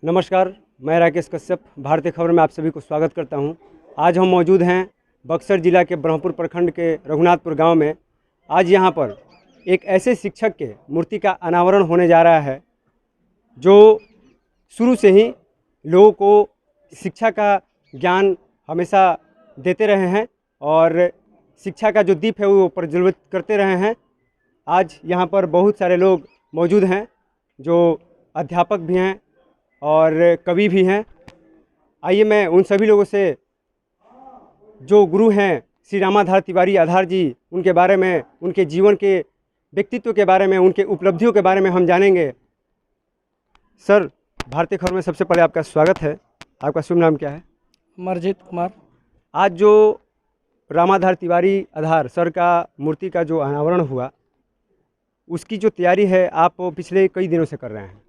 नमस्कार, मैं राकेश कश्यप भारतीय खबर में आप सभी को स्वागत करता हूं। आज हम मौजूद हैं बक्सर जिला के ब्रह्मपुर प्रखंड के रघुनाथपुर गांव में। आज यहां पर एक ऐसे शिक्षक के मूर्ति का अनावरण होने जा रहा है जो शुरू से ही लोगों को शिक्षा का ज्ञान हमेशा देते रहे हैं और शिक्षा का जो दीप है वो प्रज्वलित करते रहे हैं। आज यहाँ पर बहुत सारे लोग मौजूद हैं जो अध्यापक भी हैं और कवि भी हैं। आइए मैं उन सभी लोगों से जो गुरु हैं श्री रामाधार तिवारी आधार जी, उनके बारे में, उनके जीवन के व्यक्तित्व के बारे में, उनके उपलब्धियों के बारे में हम जानेंगे। सर, भारतीय खबर में सबसे पहले आपका स्वागत है। आपका शुभ नाम क्या है? अमरजीत कुमार। आज जो रामाधार तिवारी आधार सर का मूर्ति का जो अनावरण हुआ, उसकी जो तैयारी है आप पिछले कई दिनों से कर रहे हैं।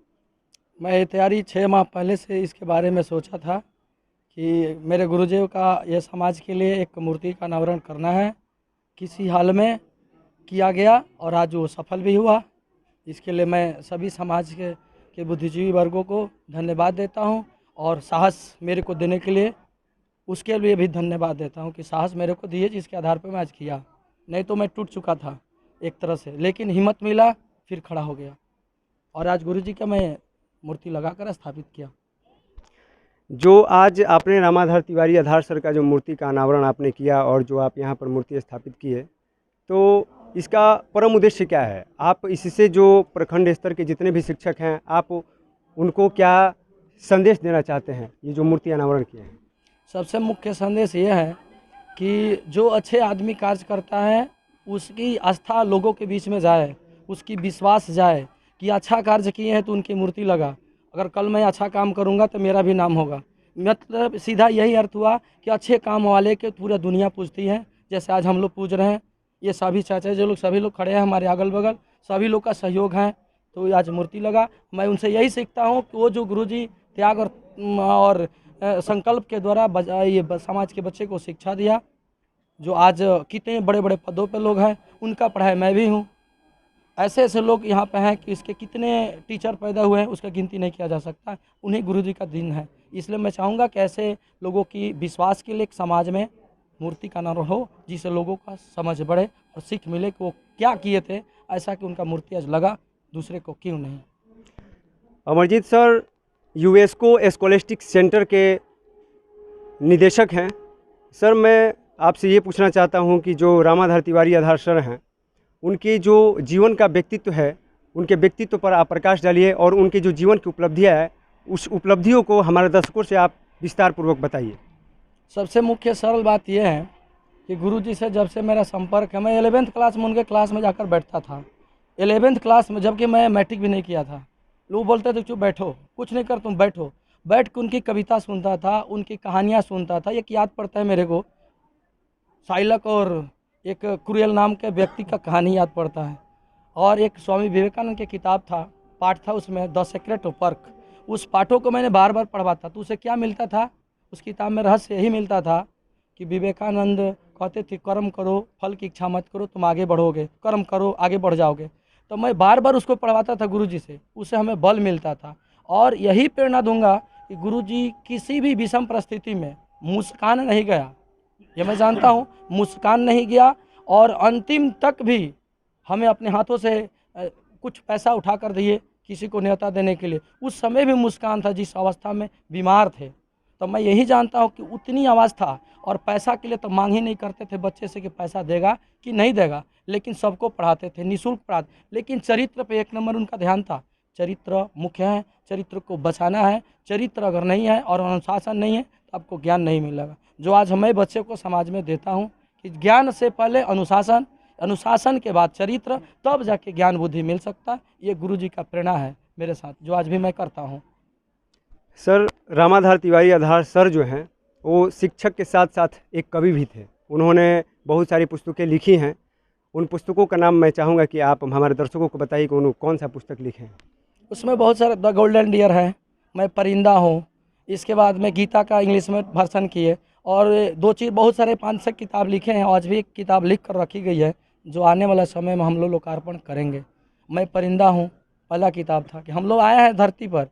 मैं ये तैयारी 6 माह पहले से इसके बारे में सोचा था कि मेरे गुरुजी का ये समाज के लिए एक मूर्ति का अनावरण करना है। किसी हाल में किया गया और आज वो सफल भी हुआ। इसके लिए मैं सभी समाज के बुद्धिजीवी वर्गों को धन्यवाद देता हूँ और साहस मेरे को देने के लिए उसके लिए भी धन्यवाद देता हूँ कि साहस मेरे को दिए, जिसके आधार पर मैं आज किया। नहीं तो मैं टूट चुका था एक तरह से, लेकिन हिम्मत मिला, फिर खड़ा हो गया और आज गुरुजी का मैं मूर्ति लगाकर स्थापित किया। जो आज आपने रामाधार तिवारी आधार सर का जो मूर्ति का अनावरण आपने किया और जो आप यहाँ पर मूर्ति स्थापित की है, तो इसका परम उद्देश्य क्या है? आप इससे जो प्रखंड स्तर के जितने भी शिक्षक हैं, आप उनको क्या संदेश देना चाहते हैं ये जो मूर्ति अनावरण किए हैं? सबसे मुख्य संदेश ये है कि जो अच्छे आदमी कार्य करता है उसकी आस्था लोगों के बीच में जाए, उसकी विश्वास जाए कि अच्छा कार्य किए हैं तो उनकी मूर्ति लगा। अगर कल मैं अच्छा काम करूंगा तो मेरा भी नाम होगा। मतलब सीधा यही अर्थ हुआ कि अच्छे काम वाले के पूरा दुनिया पूजती है। जैसे आज हम लोग पूज रहे हैं, ये सभी चाचा जो लोग सभी लोग खड़े हैं हमारे अगल बगल, सभी लोग का सहयोग है, तो आज मूर्ति लगा। मैं उनसे यही सीखता हूँ कि वो जो गुरुजी त्याग और संकल्प के द्वारा ये समाज के बच्चे को शिक्षा दिया, जो आज कितने बड़े बड़े पदों पर लोग हैं, उनका पढ़ाई मैं भी हूँ। ऐसे ऐसे लोग यहाँ पे हैं कि इसके कितने टीचर पैदा हुए हैं उसका गिनती नहीं किया जा सकता। उन्हीं गुरुजी का दिन है। इसलिए मैं चाहूँगा कि ऐसे लोगों की विश्वास के लिए एक समाज में मूर्ति का नाम हो, जिससे लोगों का समझ बढ़े और सीख मिले कि वो क्या किए थे, ऐसा कि उनका मूर्ति आज लगा, दूसरे को क्यों नहीं। Amarjeet sir UNESCO scholastic centre के निदेशक हैं। सर, मैं आपसे ये पूछना चाहता हूँ कि जो रामाधार तिवारी आधार सर हैं, उनके जो जीवन का व्यक्तित्व है, उनके व्यक्तित्व पर आप प्रकाश डालिए और उनके जो जीवन की उपलब्धियाँ है, उस उपलब्धियों को हमारे दर्शकों से आप विस्तार पूर्वक बताइए। सबसे मुख्य सरल बात यह है कि गुरुजी से जब से मेरा संपर्क है, मैं 11th क्लास में उनके क्लास में जाकर बैठता था। 11th क्लास में, जबकि मैं मैट्रिक भी नहीं किया था। लोग बोलते थे चुप बैठो, कुछ नहीं कर, तुम बैठो। बैठ के उनकी कविता सुनता था, उनकी कहानियाँ सुनता था। एक याद पड़ता है मेरे को, साइलक और एक क्रूएल नाम के व्यक्ति का कहानी याद पड़ता है, और एक स्वामी विवेकानंद की किताब था, पाठ था उसमें द सीक्रेट ऑफ वर्क। उस पाठों को मैंने बार बार पढ़वाता। तो उसे क्या मिलता था उस किताब में? रहस्य यही मिलता था कि विवेकानंद कहते थे कर्म करो, फल की इच्छा मत करो, तुम आगे बढ़ोगे, कर्म करो आगे बढ़ जाओगे। तो मैं बार बार उसको पढ़वाता था गुरुजी से, उससे हमें बल मिलता था। और यही प्रेरणा दूंगा कि गुरुजी किसी भी विषम परिस्थिति में मुस्कान नहीं गया, ये मैं जानता हूँ, मुस्कान नहीं गया। और अंतिम तक भी हमें अपने हाथों से कुछ पैसा उठा कर दिए किसी को न्योता देने के लिए, उस समय भी मुस्कान था जिस अवस्था में बीमार थे। तो मैं यही जानता हूँ कि उतनी अवस्था, और पैसा के लिए तो मांग ही नहीं करते थे बच्चे से कि पैसा देगा कि नहीं देगा, लेकिन सबको पढ़ाते थे, निःशुल्क पढ़ाते। लेकिन चरित्र पे एक नंबर उनका ध्यान था। चरित्र मुख्य है, चरित्र को बचाना है। चरित्र अगर नहीं है और अनुशासन नहीं है तो आपको ज्ञान नहीं मिलेगा। जो आज मैं बच्चे को समाज में देता हूँ कि ज्ञान से पहले अनुशासन, अनुशासन के बाद चरित्र, तब जाके ज्ञान बुद्धि मिल सकता है। ये गुरुजी का प्रेरणा है मेरे साथ, जो आज भी मैं करता हूँ। सर, रामाधार तिवारी आधार सर जो हैं वो शिक्षक के साथ साथ एक कवि भी थे। उन्होंने बहुत सारी पुस्तकें लिखी हैं। उन पुस्तकों का नाम मैं चाहूँगा कि आप हमारे दर्शकों को बताइए कि उन्होंने कौन सा पुस्तक लिखे हैं। उसमें बहुत सारे, द गोल्डन डियर है, मैं परिंदा हूँ, इसके बाद में गीता का इंग्लिश में वर्सन किए, और दो चीज़ बहुत सारे 5-6 किताब लिखे हैं। आज भी एक किताब लिख कर रखी गई है जो आने वाला समय में हम लोग लोकार्पण करेंगे। मैं परिंदा हूँ पहला किताब था कि हम लोग आए हैं धरती पर,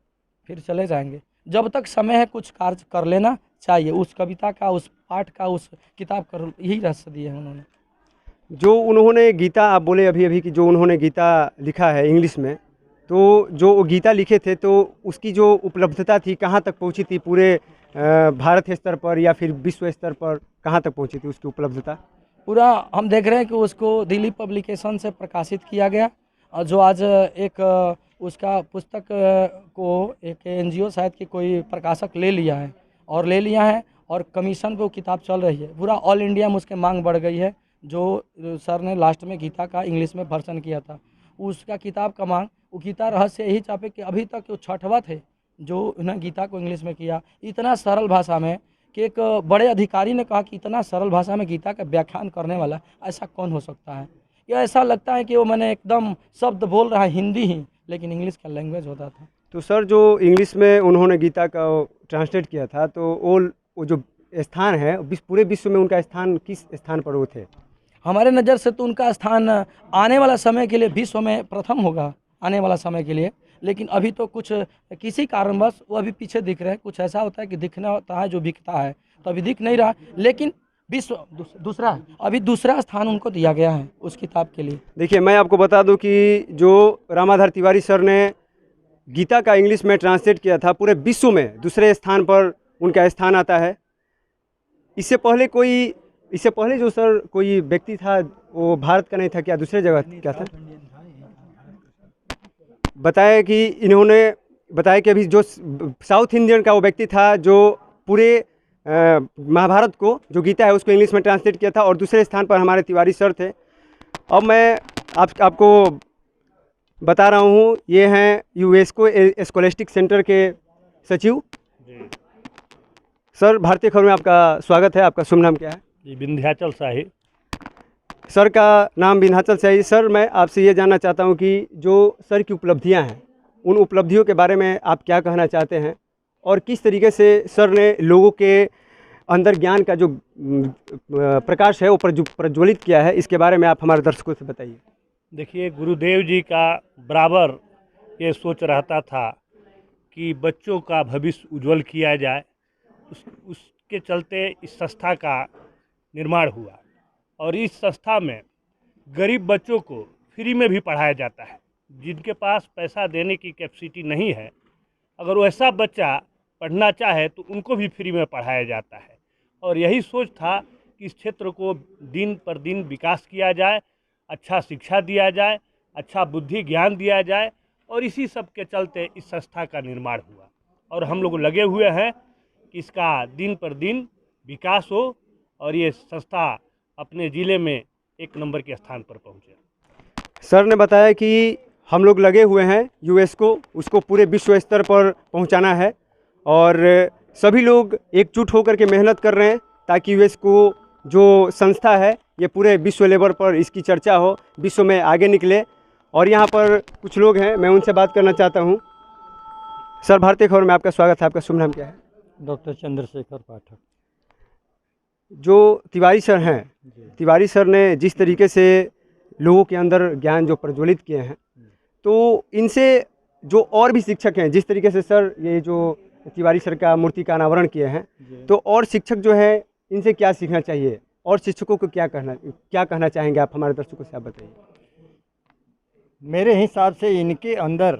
फिर चले जाएंगे, जब तक समय है कुछ कार्य कर लेना चाहिए। उस कविता का, उस पाठ का, उस किताब का यही रहस्य दिए हैं उन्होंने। जो उन्होंने गीता, आप बोले अभी अभी कि जो उन्होंने गीता लिखा है इंग्लिश में, तो जो वो गीता लिखे थे तो उसकी जो उपलब्धता थी कहाँ तक पहुँची थी, पूरे भारत स्तर पर या फिर विश्व स्तर पर कहाँ तक पहुँची थी उसकी उपलब्धता? पूरा हम देख रहे हैं कि उसको दिल्ली पब्लिकेशन से प्रकाशित किया गया, और जो आज एक उसका पुस्तक को एक एनजीओ शायद कि कोई प्रकाशक ले लिया है और कमीशन पे वो किताब चल रही है। पूरा ऑल इंडिया में उसकी मांग बढ़ गई है। जो सर ने लास्ट में गीता का इंग्लिश में वर्जन किया था, उसका किताब का मांग, वो गीता रहस्य यही चापे कि अभी तक वो छठवा थे जो उन्होंने गीता को इंग्लिश में किया, इतना सरल भाषा में कि एक बड़े अधिकारी ने कहा कि इतना सरल भाषा में गीता का व्याख्यान करने वाला ऐसा कौन हो सकता है। या ऐसा लगता है कि वो मैंने एकदम शब्द बोल रहा है हिंदी ही, लेकिन इंग्लिश का लैंग्वेज होता था। तो सर जो इंग्लिश में उन्होंने गीता का ट्रांसलेट किया था, तो वो जो स्थान है पूरे विश्व में, उनका स्थान किस स्थान पर वो थे? हमारे नज़र से तो उनका स्थान आने वाला समय के लिए विश्व में प्रथम होगा, आने वाला समय के लिए। लेकिन अभी तो कुछ किसी कारणवश वो अभी पीछे दिख रहे हैं। कुछ ऐसा होता है कि दिखना होता है जो बिकता है, तो अभी दिख नहीं रहा, लेकिन विश्व दूसरा स्थान उनको दिया गया है उस किताब के लिए। देखिए, मैं आपको बता दूं कि जो रामाधार तिवारी सर ने गीता का इंग्लिश में ट्रांसलेट किया था, पूरे विश्व में दूसरे स्थान पर उनका स्थान आता है। इससे पहले जो सर कोई व्यक्ति था वो भारत का नहीं था क्या, दूसरे जगह क्या था? बताया कि अभी जो साउथ इंडियन का वो व्यक्ति था जो पूरे महाभारत को, जो गीता है उसको इंग्लिश में ट्रांसलेट किया था, और दूसरे स्थान पर हमारे तिवारी सर थे। अब मैं आपको बता रहा हूँ, ये हैं यूनेस्को स्कॉलस्टिक सेंटर के सचिव। सर, भारतीय खबर में आपका स्वागत है। आपका शुभ नाम क्या है? जी, विंध्याचल शाही। सर का नाम विंध्याचल शाही। सर, मैं आपसे ये जानना चाहता हूँ कि जो सर की उपलब्धियाँ हैं, उन उपलब्धियों के बारे में आप क्या कहना चाहते हैं, और किस तरीके से सर ने लोगों के अंदर ज्ञान का जो प्रकाश है वो प्रज्वलित किया है, इसके बारे में आप हमारे दर्शकों से बताइए। देखिए, गुरुदेव जी का बराबर ये सोच रहता था कि बच्चों का भविष्य उज्जवल किया जाए। उसके चलते इस संस्था का निर्माण हुआ, और इस संस्था में गरीब बच्चों को फ्री में भी पढ़ाया जाता है। जिनके पास पैसा देने की कैपेसिटी नहीं है, अगर वैसा बच्चा पढ़ना चाहे तो उनको भी फ्री में पढ़ाया जाता है। और यही सोच था कि इस क्षेत्र को दिन पर दिन विकास किया जाए, अच्छा शिक्षा दिया जाए, अच्छा बुद्धि ज्ञान दिया जाए, और इसी सब के चलते इस संस्था का निर्माण हुआ। और हम लोग लगे हुए हैं कि इसका दिन पर दिन विकास हो और ये संस्था अपने ज़िले में एक नंबर के स्थान पर पहुँचे। सर ने बताया कि हम लोग लगे हुए हैं, यूनेस्को उसको पूरे विश्व स्तर पर पहुंचाना है, और सभी लोग एकजुट होकर के मेहनत कर रहे हैं ताकि यूनेस्को जो संस्था है ये पूरे विश्व लेवल पर इसकी चर्चा हो, विश्व में आगे निकले। और यहाँ पर कुछ लोग हैं, मैं उनसे बात करना चाहता हूँ। सर, भारतीय खबर में आपका स्वागत है। आपका शुभ नाम क्या है? डॉक्टर चंद्रशेखर पाठक। जो तिवारी सर हैं, तिवारी सर ने जिस तरीके से लोगों के अंदर ज्ञान जो प्रज्वलित किए हैं, तो इनसे जो और भी शिक्षक हैं, जिस तरीके से सर ये जो तिवारी सर का मूर्ति का अनावरण किए हैं, तो और शिक्षक जो है इनसे क्या सीखना चाहिए, और शिक्षकों को क्या कहना चाहेंगे आप हमारे दर्शकों से, आप बताइए। मेरे हिसाब से इनके अंदर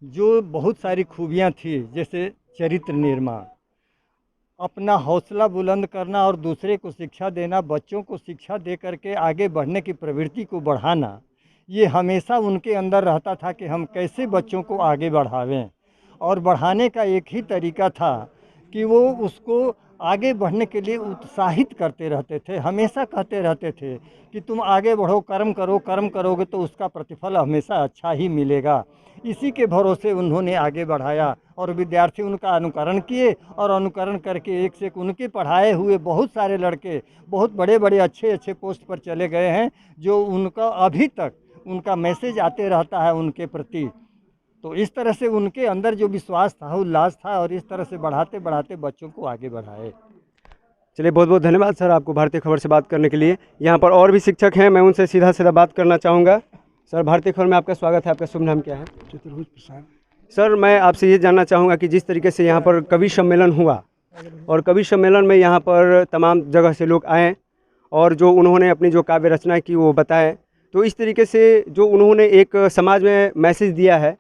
जो बहुत सारी खूबियां थी, जैसे चरित्र निर्माण, अपना हौसला बुलंद करना और दूसरे को शिक्षा देना, बच्चों को शिक्षा दे करके आगे बढ़ने की प्रवृत्ति को बढ़ाना, ये हमेशा उनके अंदर रहता था कि हम कैसे बच्चों को आगे बढ़ावें। और बढ़ाने का एक ही तरीका था कि वो उसको आगे बढ़ने के लिए उत्साहित करते रहते थे, हमेशा कहते रहते थे कि तुम आगे बढ़ो, कर्म करो, कर्म करोगे तो उसका प्रतिफल हमेशा अच्छा ही मिलेगा। इसी के भरोसे उन्होंने आगे बढ़ाया और विद्यार्थी उनका अनुकरण किए, और अनुकरण करके एक से एक उनके पढ़ाए हुए बहुत सारे लड़के बहुत बड़े बड़े अच्छे पोस्ट पर चले गए हैं, जो उनका अभी तक उनका मैसेज आते रहता है उनके प्रति। तो इस तरह से उनके अंदर जो विश्वास था, उल्लास था, और इस तरह से बढ़ाते बढ़ाते बच्चों को आगे बढ़ाए। चलिए, बहुत बहुत धन्यवाद सर आपको भारतीय खबर से बात करने के लिए। यहाँ पर और भी शिक्षक हैं, मैं उनसे सीधा बात करना चाहूँगा। सर, भारतीय खबर में आपका स्वागत है। आपका शुभ नाम क्या है? चतुर्भुज प्रसाद। सर मैं आपसे ये जानना चाहूँगा कि जिस तरीके से यहाँ पर कवि सम्मेलन हुआ और कवि सम्मेलन में यहाँ पर तमाम जगह से लोग आए और जो उन्होंने अपनी जो काव्य रचना की वो बताए, तो इस तरीके से जो उन्होंने एक समाज में मैसेज दिया है,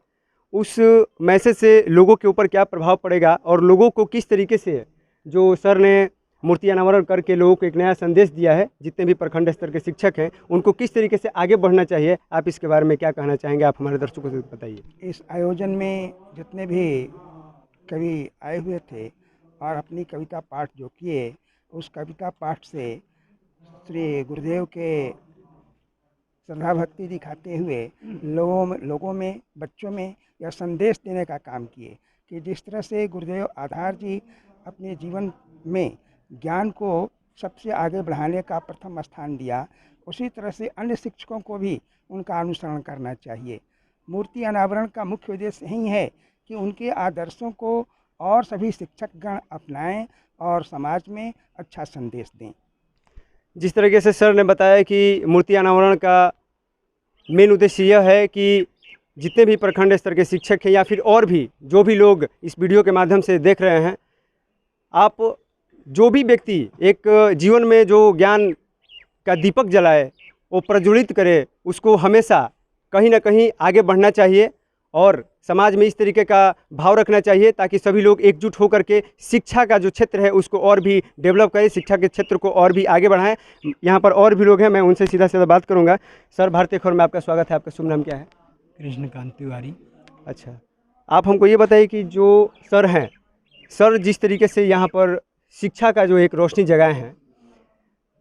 उस मैसेज से लोगों के ऊपर क्या प्रभाव पड़ेगा और लोगों को किस तरीके से जो सर ने मूर्ति अनावरण करके लोगों को एक नया संदेश दिया है, जितने भी प्रखंड स्तर के शिक्षक हैं उनको किस तरीके से आगे बढ़ना चाहिए, आप इसके बारे में क्या कहना चाहेंगे? आप हमारे दर्शकों से बताइए। इस आयोजन में जितने भी कवि आए हुए थे और अपनी कविता पाठ जो किए, उस कविता पाठ से श्री गुरुदेव के श्रद्धा भक्ति दिखाते हुए लोगों में बच्चों में यह संदेश देने का काम किए कि जिस तरह से गुरुदेव आधार जी अपने जीवन में ज्ञान को सबसे आगे बढ़ाने का प्रथम स्थान दिया, उसी तरह से अन्य शिक्षकों को भी उनका अनुसरण करना चाहिए। मूर्ति अनावरण का मुख्य उद्देश्य यही है कि उनके आदर्शों को और सभी शिक्षकगण अपनाएं और समाज में अच्छा संदेश दें। जिस तरीके से सर ने बताया कि मूर्ति अनावरण का मेन उद्देश्य यह है कि जितने भी प्रखंड स्तर के शिक्षक हैं या फिर और भी जो भी लोग इस वीडियो के माध्यम से देख रहे हैं, आप जो भी व्यक्ति एक जीवन में जो ज्ञान का दीपक जलाए वो प्रज्वलित करे, उसको हमेशा कहीं ना कहीं आगे बढ़ना चाहिए और समाज में इस तरीके का भाव रखना चाहिए ताकि सभी लोग एकजुट होकर के शिक्षा का जो क्षेत्र है उसको और भी डेवलप करें, शिक्षा के क्षेत्र को और भी आगे बढ़ाएं। यहाँ पर और भी लोग हैं, मैं उनसे सीधा सीधा बात करूँगा। सर, भारतीय खबर में आपका स्वागत है, आपका शुभ नाम क्या है? कृष्णकांत तिवारी। अच्छा, आप हमको ये बताइए कि जो सर हैं, सर जिस तरीके से यहाँ पर शिक्षा का जो एक रोशनी जगाए हैं,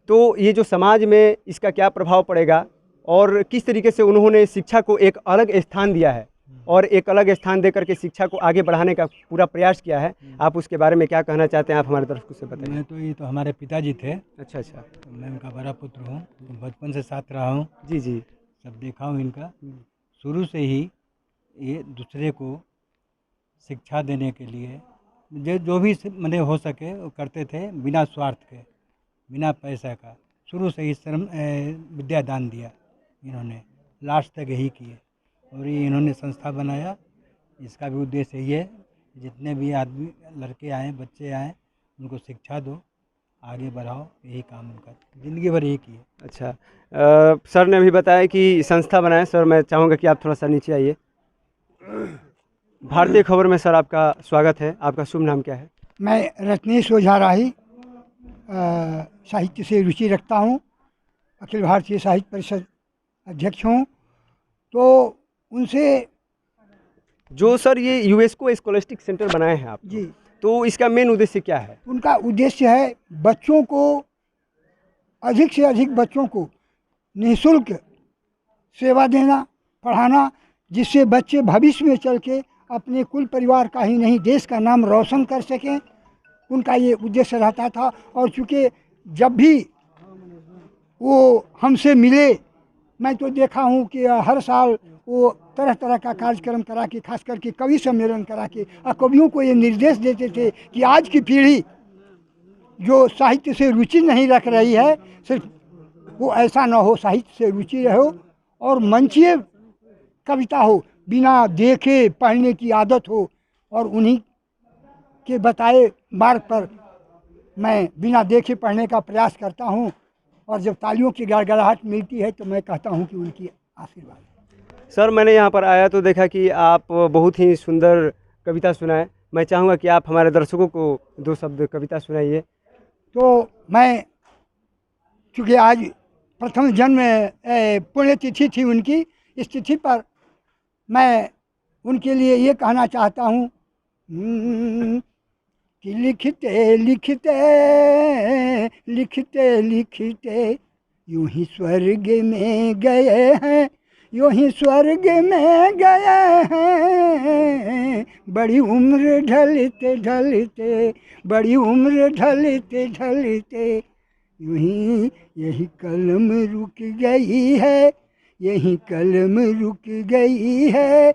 तो ये जो समाज में इसका क्या प्रभाव पड़ेगा और किस तरीके से उन्होंने शिक्षा को एक अलग स्थान दिया है और एक अलग स्थान देकर के शिक्षा को आगे बढ़ाने का पूरा प्रयास किया है, आप उसके बारे में क्या कहना चाहते हैं? आप हमारे दर्शकों से बताइए। मैं तो ये तो हमारे पिताजी थे। अच्छा अच्छा। तो मैं उनका बड़ा पुत्र हूँ, तो बचपन से साथ रहा हूँ, जी जी। सब देखा हूँ इनका। शुरू से ही ये दूसरे को शिक्षा देने के लिए जो भी मैंने हो सके वो करते थे, बिना स्वार्थ के, बिना पैसा का। शुरू से ही श्रम विद्यादान दिया इन्होंने, लास्ट तक यही किए। और ये इन्होंने संस्था बनाया, इसका भी उद्देश्य यही है जितने भी आदमी लड़के आए, बच्चे आए, उनको शिक्षा दो, आगे बढ़ाओ, यही काम उनका ज़िंदगी भर यही किए। अच्छा, सर ने अभी बताया कि संस्था बनाए। सर, मैं चाहूँगा कि आप थोड़ा सा नीचे आइए। भारतीय खबर में सर आपका स्वागत है, आपका शुभ नाम क्या है? मैं रत्नेश ओझा राही साहित्य से रुचि रखता हूँ, अखिल भारतीय साहित्य परिषद अध्यक्ष हूँ। तो उनसे जो सर ये यूनेस्को स्कॉलस्टिक सेंटर बनाए हैं आप जी, तो इसका मेन उद्देश्य क्या है? उनका उद्देश्य है बच्चों को, अधिक से अधिक बच्चों को निःशुल्क सेवा देना, पढ़ाना, जिससे बच्चे भविष्य में चल के अपने कुल परिवार का ही नहीं देश का नाम रोशन कर सकें। उनका ये उद्देश्य रहता था। और चूँकि जब भी वो हमसे मिले, मैं तो देखा हूँ कि हर साल वो तरह तरह का कार्यक्रम करा के, खास करके कवि सम्मेलन करा के, और कवियों को ये निर्देश देते थे कि आज की पीढ़ी जो साहित्य से रुचि नहीं रख रही है, सिर्फ वो ऐसा ना हो, साहित्य से रुचि रहो और मंचीय कविता हो, बिना देखे पढ़ने की आदत हो। और उन्हीं के बताए मार्ग पर मैं बिना देखे पढ़ने का प्रयास करता हूँ। और जब तालियों की गड़गड़ाहट मिलती है तो मैं कहता हूँ कि उनकी आशीर्वाद है। सर, मैंने यहाँ पर आया तो देखा कि आप बहुत ही सुंदर कविता सुनाए। मैं चाहूँगा कि आप हमारे दर्शकों को दो शब्द कविता सुनाइए। तो मैं, चूँकि आज प्रथम जन्म पुण्यतिथि थी उनकी, इस तिथि पर मैं उनके लिए ये कहना चाहता हूँ कि लिखते लिखते लिखते लिखते यूं ही स्वर्ग में गए हैं, यूं ही स्वर्ग में गए हैं। बड़ी उम्र ढलते ढलते, बड़ी उम्र ढलते ढलते यूं ही यही कलम रुक गई है, यही कलम रुक गई है।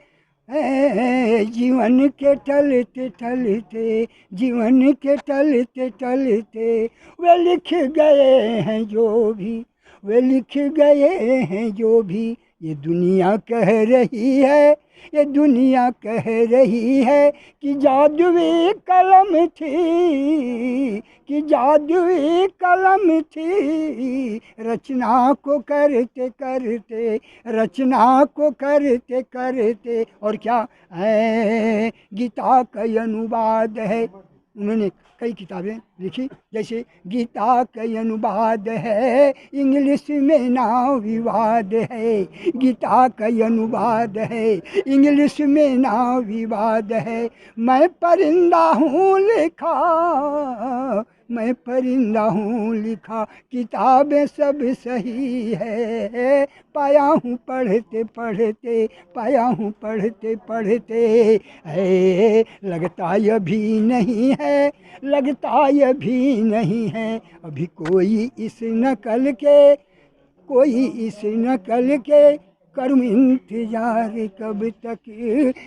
जीवन के टलते टलते, जीवन के टलते टलते वे लिख गए हैं जो भी, वे लिख गए हैं जो भी ये दुनिया कह रही है, ये दुनिया कह रही है कि जादुई कलम थी, कि जादुई कलम थी, रचना को करते करते, रचना को करते करते। और क्या है, गीता का अनुवाद है, उन्होंने कई किताबें लिखी, जैसे गीता का अनुवाद है, इंग्लिश में ना विवाद है, गीता का अनुवाद है, इंग्लिश में ना विवाद है। मैं परिंदा हूँ लिखा, मैं परिंदा हूँ लिखा, किताबें सब सही है, पाया हूँ पढ़ते पढ़ते, पाया हूँ पढ़ते पढ़ते। है लगता ये भी नहीं है, लगता ये भी नहीं है, अभी कोई इस नकल के, कोई इस नकल के, करूँ इंतजार कब तक,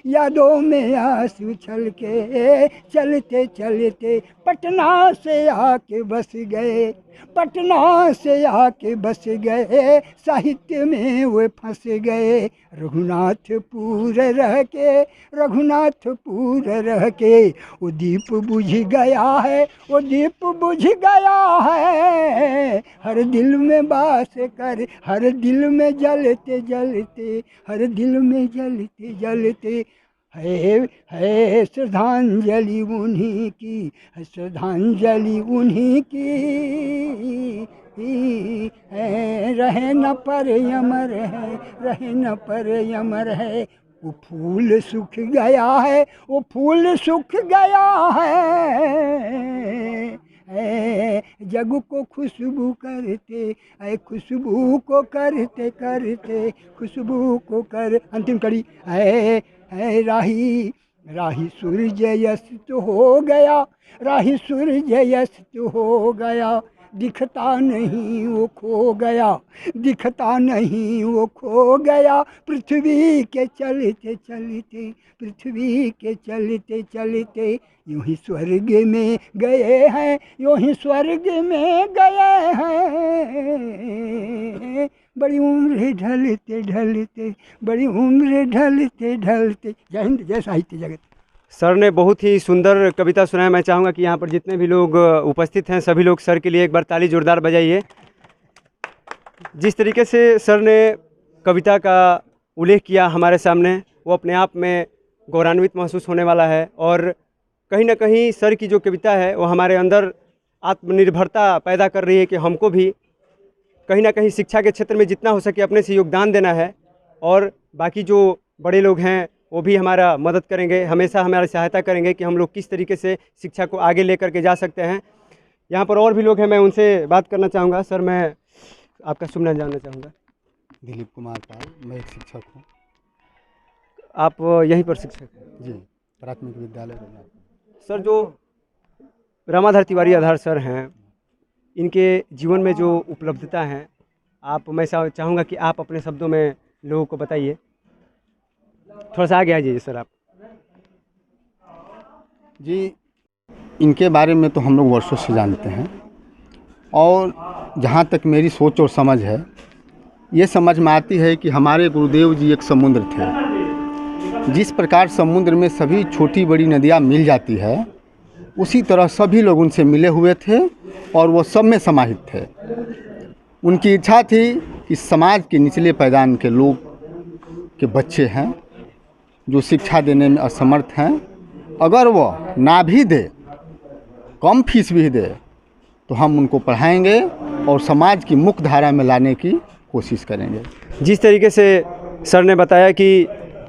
यादों में आंसू छल के, चलते चलते पटना से आके बस गए, पटना से आके बस गए, साहित्य में वो फंस गए। रघुनाथपुर रह के, रघुनाथपुर रह के, वो दीप बुझ गया है, वो दीप बुझ गया है, हर दिल में बास कर, हर दिल में जलते जलते, हर दिल में जलते जलते। है श्रद्धांजलि उन्हीं की, है श्रद्धांजलि उन्हीं की, है रहे न पर अमर है, रहे न पर अमर है। वो फूल सूख गया है, वो फूल सूख गया है, जग को खुशबू करते, ऐ खुशबू को करते करते, खुशबू को कर। अंतिम कड़ी है राही, राही सूर्य अस्त हो गया, राही सूर्य अस्त हो गया, दिखता नहीं वो खो गया, दिखता नहीं वो खो गया, पृथ्वी के चलते चलते, पृथ्वी के चलते चलते, यूं ही स्वर्ग में गए हैं, यूं ही स्वर्ग में गए हैं, बड़ी उम्र ढलते ढलते, बड़ी उम्र ढलते ढलते। जय हिंद, जय साहित्य जगत। सर ने बहुत ही सुंदर कविता सुनाया। मैं चाहूँगा कि यहाँ पर जितने भी लोग उपस्थित हैं सभी लोग सर के लिए एक बार ताली जोरदार बजाइए। जिस तरीके से सर ने कविता का उल्लेख किया हमारे सामने, वो अपने आप में गौरवान्वित महसूस होने वाला है। और कहीं ना कहीं सर की जो कविता है वो हमारे अंदर आत्मनिर्भरता पैदा कर रही है कि हमको भी कहीं ना कहीं शिक्षा के क्षेत्र में जितना हो सके अपने से योगदान देना है, और बाकी जो बड़े लोग हैं वो भी हमारा मदद करेंगे, हमेशा हमारी सहायता करेंगे कि हम लोग किस तरीके से शिक्षा को आगे लेकर के जा सकते हैं। यहाँ पर और भी लोग हैं, मैं उनसे बात करना चाहूँगा। सर, मैं आपका शुभ नाम जानना चाहूँगा। दिलीप कुमार पाल, मैं एक शिक्षक हूँ। आप यहीं पर शिक्षक हैं? जी, प्राथमिक विद्यालय रघुनाथ। सर, जो रामाधार तिवारी आधार सर हैं, इनके जीवन में जो उपलब्धता हैं, मैं चाहूँगा कि आप अपने शब्दों में लोगों को बताइए। थोड़ा सा आगे आ जाइए सर आप। जी, इनके बारे में तो हम लोग वर्षों से जानते हैं, और जहाँ तक मेरी सोच और समझ है, ये समझ में आती है कि हमारे गुरुदेव जी एक समुद्र थे। जिस प्रकार समुद्र में सभी छोटी बड़ी नदियाँ मिल जाती है, उसी तरह सभी लोग उनसे मिले हुए थे और वो सब में समाहित थे। उनकी इच्छा थी कि समाज के निचले पायदान के लोग के बच्चे हैं जो शिक्षा देने में असमर्थ हैं, अगर वो ना भी दे, कम फीस भी दे, तो हम उनको पढ़ाएंगे और समाज की मुख्य धारा में लाने की कोशिश करेंगे। जिस तरीके से सर ने बताया कि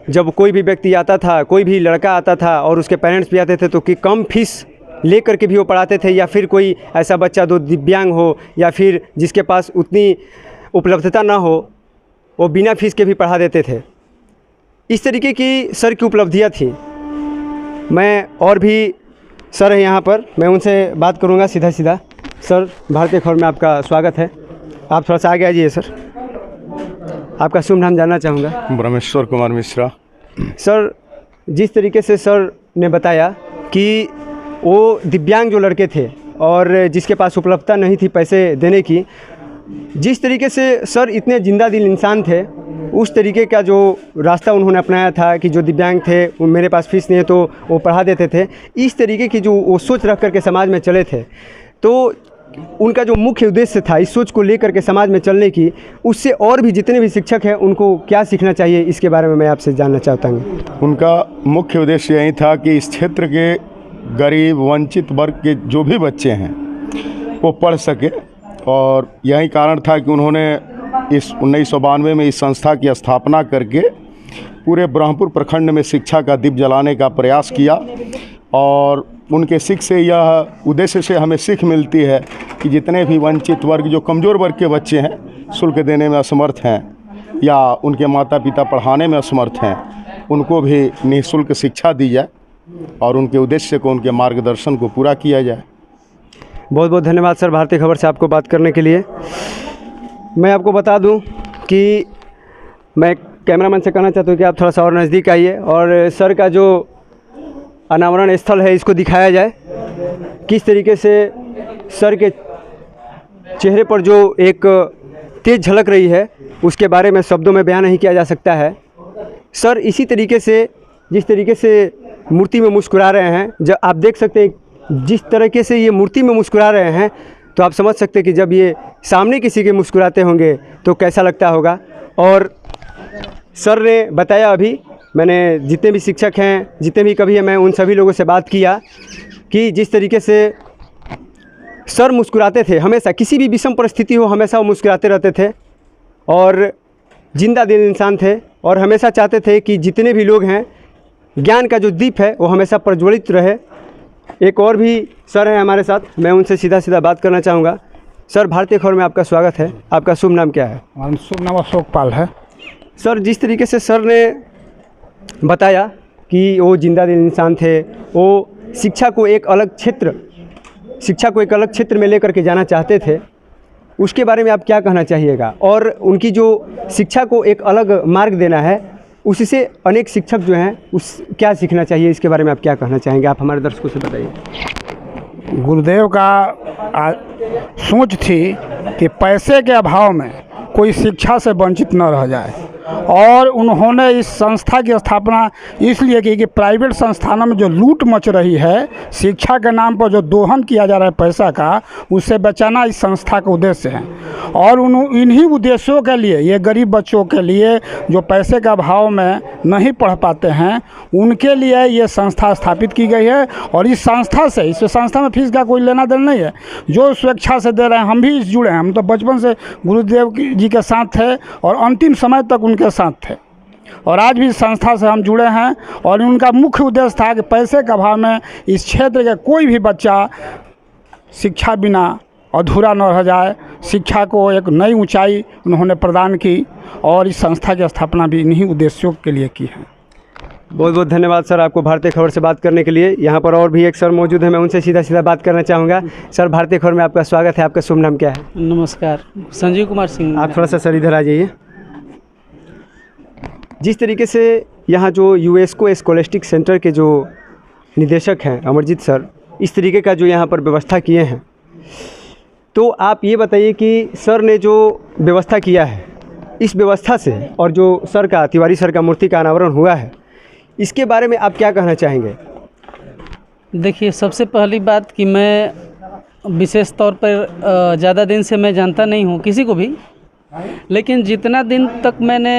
जब कोई भी व्यक्ति आता था, कोई भी लड़का आता था और उसके पेरेंट्स भी आते थे, तो कि कम फीस ले करके भी वो पढ़ाते थे, या फिर कोई ऐसा बच्चा जो दिव्यांग हो या फिर जिसके पास उतनी उपलब्धता ना हो, वो बिना फीस के भी पढ़ा देते थे। इस तरीके की सर की उपलब्धियाँ थी। मैं और भी सर हैं यहाँ पर, मैं उनसे बात करूँगा सीधा सीधा। सर, भारतीय खबर में आपका स्वागत है। आप थोड़ा सा आगे आ जाइए सर। आपका शुभ नाम जानना चाहूँगा। ब्रह्मेश्वर कुमार मिश्रा। सर, जिस तरीके से सर ने बताया कि वो दिव्यांग जो लड़के थे और जिसके पास उपलब्धता नहीं थी पैसे देने की, जिस तरीके से सर इतने जिंदा दिल इंसान थे उस तरीके का जो रास्ता उन्होंने अपनाया था कि जो दिव्यांग थे वो मेरे पास फीस नहीं है तो वो पढ़ा देते थे, इस तरीके की जो वो सोच रख करके समाज में चले थे, तो उनका जो मुख्य उद्देश्य था इस सोच को लेकर के समाज में चलने की, उससे और भी जितने भी शिक्षक हैं उनको क्या सीखना चाहिए, इसके बारे में मैं आपसे जानना चाहता हूँ। उनका मुख्य उद्देश्य यही था कि इस क्षेत्र के गरीब वंचित वर्ग के जो भी बच्चे हैं वो पढ़ सके, और यही कारण था कि उन्होंने इस 1992 में इस संस्था की स्थापना करके पूरे ब्रह्मपुर प्रखंड में शिक्षा का दीप जलाने का प्रयास किया। और उनके सीख से यह उद्देश्य से हमें सीख मिलती है कि जितने भी वंचित वर्ग, जो कमज़ोर वर्ग के बच्चे हैं, शुल्क देने में असमर्थ हैं या उनके माता पिता पढ़ाने में असमर्थ हैं, उनको भी निःशुल्क शिक्षा दी जाए और उनके उद्देश्य को, उनके मार्गदर्शन को पूरा किया जाए। बहुत बहुत धन्यवाद सर भारतीय खबर से आपको बात करने के लिए। मैं आपको बता दूं कि मैं कैमरामैन से कहना चाहता हूं कि आप थोड़ा सा और नज़दीक आइए और सर का जो अनावरण स्थल है इसको दिखाया जाए, किस तरीके से सर के चेहरे पर जो एक तेज़ झलक रही है उसके बारे में शब्दों में बयान नहीं किया जा सकता है। सर इसी तरीके से, जिस तरीके से मूर्ति में मुस्कुरा रहे हैं, जब आप देख सकते हैं जिस तरीके से ये मूर्ति में मुस्कुरा रहे हैं, तो आप समझ सकते हैं कि जब ये सामने किसी के मुस्कुराते होंगे तो कैसा लगता होगा। और सर ने बताया, अभी मैंने जितने भी शिक्षक हैं, जितने भी कभी मैं उन सभी लोगों से बात किया कि जिस तरीके से सर मुस्कुराते थे, हमेशा किसी भी विषम परिस्थिति हो हमेशा वो मुस्कुराते रहते थे और जिंदा दिल इंसान थे, और हमेशा चाहते थे कि जितने भी लोग हैं ज्ञान का जो दीप है वो हमेशा प्रज्वलित रहे। एक और भी सर हैं हमारे साथ, मैं उनसे सीधा सीधा बात करना चाहूँगा। सर भारतीय खबर में आपका स्वागत है, आपका शुभ नाम क्या है? हमारा शुभ नाम अशोक पाल है। सर जिस तरीके से सर ने बताया कि वो जिंदा दिल इंसान थे, वो शिक्षा को एक अलग क्षेत्र में लेकर के जाना चाहते थे, उसके बारे में आप क्या कहना चाहिएगा? और उनकी जो शिक्षा को एक अलग मार्ग देना है, उससे अनेक शिक्षक जो हैं उस क्या सीखना चाहिए, इसके बारे में आप क्या कहना चाहेंगे? आप हमारे दर्शकों से बताइए। गुरुदेव का सोच थी कि पैसे के अभाव में कोई शिक्षा से वंचित न रह जाए, और उन्होंने इस संस्था की स्थापना इसलिए की कि प्राइवेट संस्थानों में जो लूट मच रही है, शिक्षा के नाम पर जो दोहन किया जा रहा है पैसा का, उससे बचाना इस संस्था का उद्देश्य है। और इन्हीं उद्देश्यों के लिए, ये गरीब बच्चों के लिए जो पैसे के अभाव में नहीं पढ़ पाते हैं, उनके लिए ये संस्था स्थापित की गई है। और इस संस्था में फीस का कोई लेना देना नहीं है, जो स्वेच्छा से दे रहे हैं। हम भी इस जुड़े हैं, हम तो बचपन से गुरुदेव जी के साथ थे और अंतिम समय तक उनके साथ थे, और आज भी संस्था से हम जुड़े हैं। और उनका मुख्य उद्देश्य था कि पैसे के अभाव में इस क्षेत्र के कोई भी बच्चा शिक्षा बिना अधूरा न रह जाए। शिक्षा को एक नई ऊंचाई उन्होंने प्रदान की, और इस संस्था की स्थापना भी इन्हीं उद्देश्यों के लिए की है। बहुत बहुत धन्यवाद सर आपको भारतीय खबर से बात करने के लिए। यहाँ पर और भी एक सर मौजूद है, मैं उनसे सीधा सीधा बात करना चाहूँगा। सर भारतीय खबर में आपका स्वागत है, आपका शुभ नाम क्या है? नमस्कार, संजीव कुमार सिंह। आप थोड़ा सा सर इधर आ जाइए। जिस तरीके से यहाँ जो यूनेस्को स्कॉलस्टिक सेंटर के जो निदेशक हैं अमरजीत सर, इस तरीके का जो यहाँ पर व्यवस्था किए हैं, तो आप ये बताइए कि सर ने जो व्यवस्था किया है, इस व्यवस्था से और जो सर का तिवारी सर का मूर्ति का अनावरण हुआ है, इसके बारे में आप क्या कहना चाहेंगे? देखिए, सबसे पहली बात कि मैं विशेष तौर पर ज़्यादा दिन से मैं जानता नहीं हूँ किसी को भी, लेकिन जितना दिन तक मैंने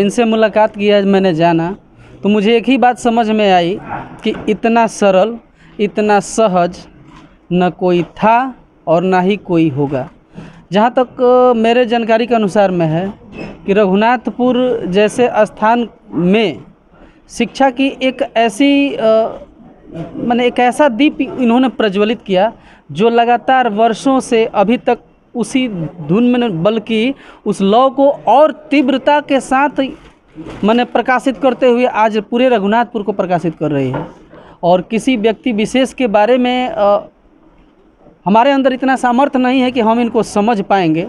इनसे मुलाकात किया, मैंने जाना, तो मुझे एक ही बात समझ में आई कि इतना सरल, इतना सहज न कोई था और ना ही कोई होगा। जहाँ तक मेरे जानकारी के अनुसार में है कि रघुनाथपुर जैसे स्थान में शिक्षा की एक ऐसी एक ऐसा दीप इन्होंने प्रज्वलित किया जो लगातार वर्षों से अभी तक उसी धुन में, बल्कि उस लौ को और तीव्रता के साथ प्रकाशित करते हुए आज पूरे रघुनाथपुर को प्रकाशित कर रही है। और किसी व्यक्ति विशेष के बारे में हमारे अंदर इतना सामर्थ्य नहीं है कि हम इनको समझ पाएंगे,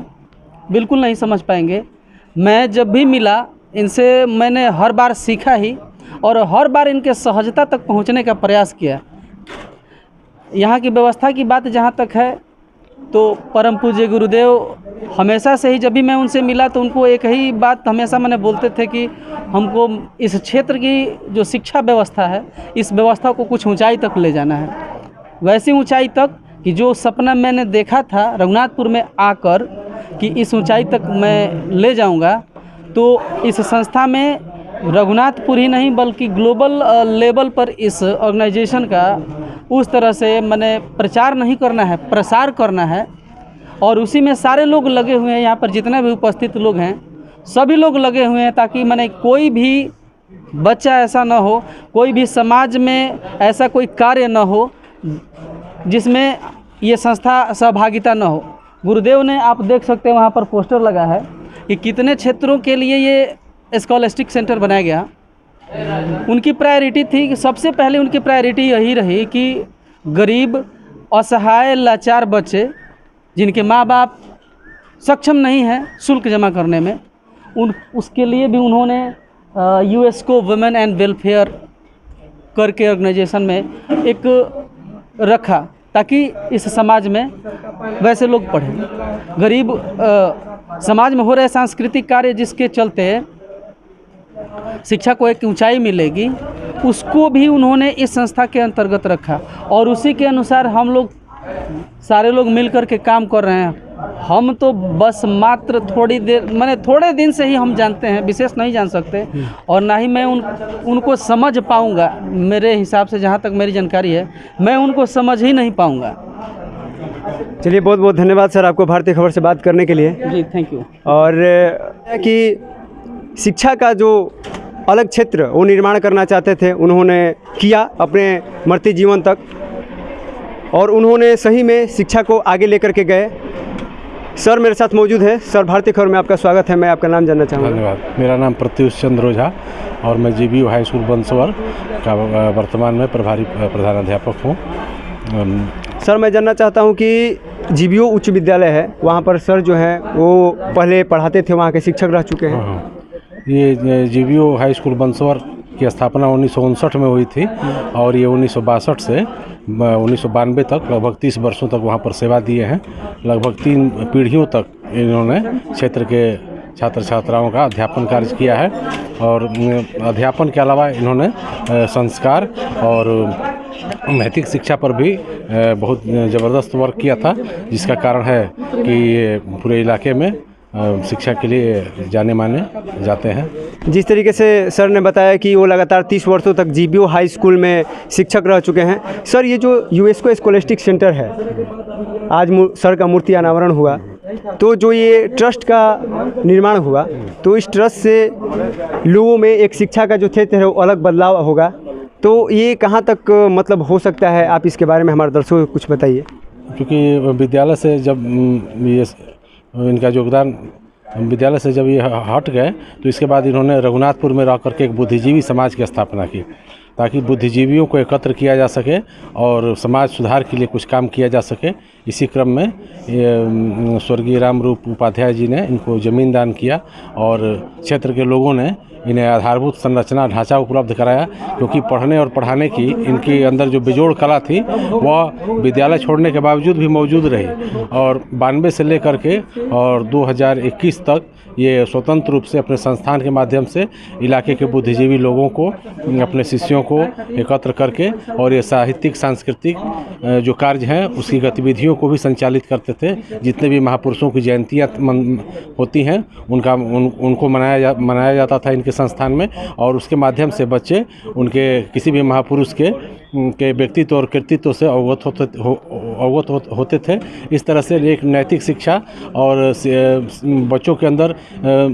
बिल्कुल नहीं समझ पाएंगे। मैं जब भी मिला इनसे, मैंने हर बार सीखा ही, और हर बार इनके सहजता तक पहुंचने का प्रयास किया। यहाँ की व्यवस्था की बात जहाँ तक है, तो परम पूज्य गुरुदेव हमेशा से ही जब भी मैं उनसे मिला तो उनको एक ही बात हमेशा मैंने बोलते थे कि हमको इस क्षेत्र की जो शिक्षा व्यवस्था है, इस व्यवस्था को कुछ ऊंचाई तक ले जाना है, वैसी ऊंचाई तक कि जो सपना मैंने देखा था रघुनाथपुर में आकर कि इस ऊंचाई तक मैं ले जाऊंगा। तो इस संस्था में रघुनाथपुर ही नहीं बल्कि ग्लोबल लेवल पर इस ऑर्गेनाइजेशन का उस तरह से मैंने प्रचार नहीं करना है, प्रसार करना है। और उसी में सारे लोग लगे हुए हैं, यहाँ पर जितने भी उपस्थित लोग हैं सभी लोग लगे हुए हैं, ताकि मैंने कोई भी बच्चा ऐसा ना हो, कोई भी समाज में ऐसा कोई कार्य ना हो जिसमें ये संस्था सहभागिता न हो। गुरुदेव ने, आप देख सकते हैं वहाँ पर पोस्टर लगा है कि कितने क्षेत्रों के लिए ये स्कॉलस्टिक सेंटर बनाया गया। उनकी प्रायोरिटी थी कि सबसे पहले उनकी प्रायोरिटी यही रही कि गरीब, असहाय, लाचार बच्चे जिनके माँ बाप सक्षम नहीं हैं शुल्क जमा करने में, उसके लिए भी उन्होंने यूएसको वुमेन एंड वेलफेयर करके ऑर्गेनाइजेशन में एक रखा, ताकि इस समाज में वैसे लोग पढ़ें। गरीब समाज में हो रहे सांस्कृतिक कार्य जिसके चलते शिक्षा को एक ऊंचाई मिलेगी, उसको भी उन्होंने इस संस्था के अंतर्गत रखा और उसी के अनुसार हम लोग सारे लोग मिल कर के काम कर रहे हैं। हम तो बस मात्र थोड़ी देर, मैंने थोड़े दिन से ही हम जानते हैं, विशेष नहीं जान सकते और ना ही मैं उनको समझ पाऊंगा। मेरे हिसाब से जहाँ तक मेरी जानकारी है मैं उनको समझ ही नहीं पाऊंगा। चलिए, बहुत बहुत धन्यवाद सर आपको भारतीय खबर से बात करने के लिए। जी, थैंक यू। और कि शिक्षा का जो अलग क्षेत्र वो निर्माण करना चाहते थे, उन्होंने किया अपने मरते जीवन तक, और उन्होंने सही में शिक्षा को आगे लेकर के गए। सर मेरे साथ मौजूद है। सर, भारतीय खबर में आपका स्वागत है। मैं आपका नाम जानना चाहूँगा। धन्यवाद। मेरा नाम प्रत्युष चंद्र ओझा और मैं जीबीयू हाई स्कूल बंसवार का वर्तमान में प्रभारी प्रधानाध्यापक हूँ। सर, मैं जानना चाहता हूँ कि जीबीयू उच्च विद्यालय है, वहाँ पर सर जो है वो पहले पढ़ाते थे, वहाँ के शिक्षक रह चुके हैं। हाँ, ये जीबीयू हाई स्कूल बंसवार की स्थापना 1959 में हुई थी और ये 1962 से 1992 तक लगभग 30 वर्षों तक वहाँ पर सेवा दिए हैं। लगभग 3 पीढ़ियों तक इन्होंने क्षेत्र के छात्र छात्राओं का अध्यापन कार्य किया है और अध्यापन के अलावा इन्होंने संस्कार और नैतिक शिक्षा पर भी बहुत ज़बरदस्त वर्क किया था, जिसका कारण है कि ये पूरे इलाके में शिक्षा के लिए जाने माने जाते हैं। जिस तरीके से सर ने बताया कि वो लगातार 30 वर्षों तक जीबीयू हाई स्कूल में शिक्षक रह चुके हैं। सर, ये जो यूएसको स्कॉलस्टिक सेंटर है, आज सर का मूर्ति अनावरण हुआ, तो जो ये ट्रस्ट का निर्माण हुआ, तो इस ट्रस्ट से लोगों में एक शिक्षा का जो क्षेत्र है वो अलग बदलाव होगा, तो ये कहाँ तक मतलब हो सकता है? आप इसके बारे में हमारे दर्शकों को कुछ बताइए। क्योंकि विद्यालय से जब ये इनका योगदान विद्यालय से जब ये हट गए तो इसके बाद इन्होंने रघुनाथपुर में रह करके एक बुद्धिजीवी समाज की स्थापना की, ताकि बुद्धिजीवियों को एकत्र किया जा सके और समाज सुधार के लिए कुछ काम किया जा सके। इसी क्रम में स्वर्गीय रामरूप उपाध्याय जी ने इनको ज़मीन दान किया और क्षेत्र के लोगों ने इन्हें आधारभूत संरचना ढांचा उपलब्ध कराया, क्योंकि पढ़ने और पढ़ाने की इनके अंदर जो बेजोड़ कला थी वह विद्यालय छोड़ने के बावजूद भी मौजूद रही और 92 से लेकर के और 2021 तक ये स्वतंत्र रूप से अपने संस्थान के माध्यम से इलाके के बुद्धिजीवी लोगों को, अपने शिष्यों को एकत्र करके और ये साहित्यिक सांस्कृतिक जो कार्य हैं उसकी गतिविधियों को भी संचालित करते थे। जितने भी महापुरुषों की जयंतियाँ होती हैं उनको मनाया जाता था इनके संस्थान में, और उसके माध्यम से बच्चे उनके किसी भी महापुरुष के व्यक्तित्व और कृतित्व से अवगत होते थे। इस तरह से एक नैतिक शिक्षा और बच्चों के अंदर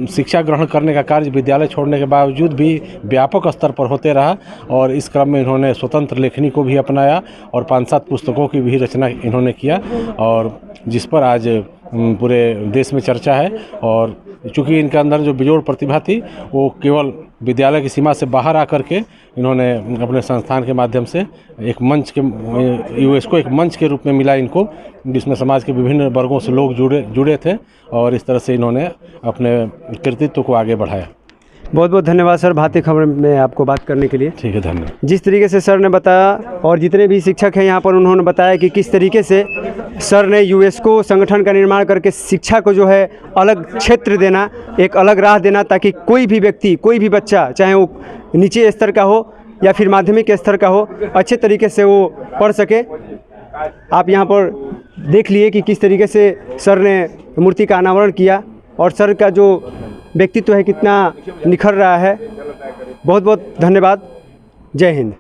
शिक्षा ग्रहण करने का कार्य विद्यालय छोड़ने के बावजूद भी व्यापक स्तर पर होते रहा और इस क्रम में इन्होंने स्वतंत्र लेखनी को भी अपनाया और 5-7 पुस्तकों की भी रचना इन्होंने किया, और जिस पर आज पूरे देश में चर्चा है। और चूँकि इनके अंदर जो बेजोड़ प्रतिभा थी वो केवल विद्यालय की सीमा से बाहर आकर के इन्होंने अपने संस्थान के माध्यम से एक मंच के यूएसको एक मंच के रूप में मिला इनको, जिसमें समाज के विभिन्न वर्गों से लोग जुड़े थे और इस तरह से इन्होंने अपने कृतित्व को आगे बढ़ाया। बहुत बहुत धन्यवाद सर भारतीय खबर में आपको बात करने के लिए। ठीक है, धन्यवाद। जिस तरीके से सर ने बताया और जितने भी शिक्षक हैं यहाँ पर, उन्होंने बताया कि किस तरीके से सर ने यूनेस्को संगठन का निर्माण करके शिक्षा को जो है अलग क्षेत्र देना, एक अलग राह देना, ताकि कोई भी व्यक्ति, कोई भी बच्चा, चाहे वो नीचे स्तर का हो या फिर माध्यमिक स्तर का हो, अच्छे तरीके से वो पढ़ सके। आप यहाँ पर देख लिए कि किस तरीके से सर ने मूर्ति का अनावरण किया और सर का जो व्यक्तित्व है कितना निखर रहा है। बहुत बहुत धन्यवाद। जय हिंद।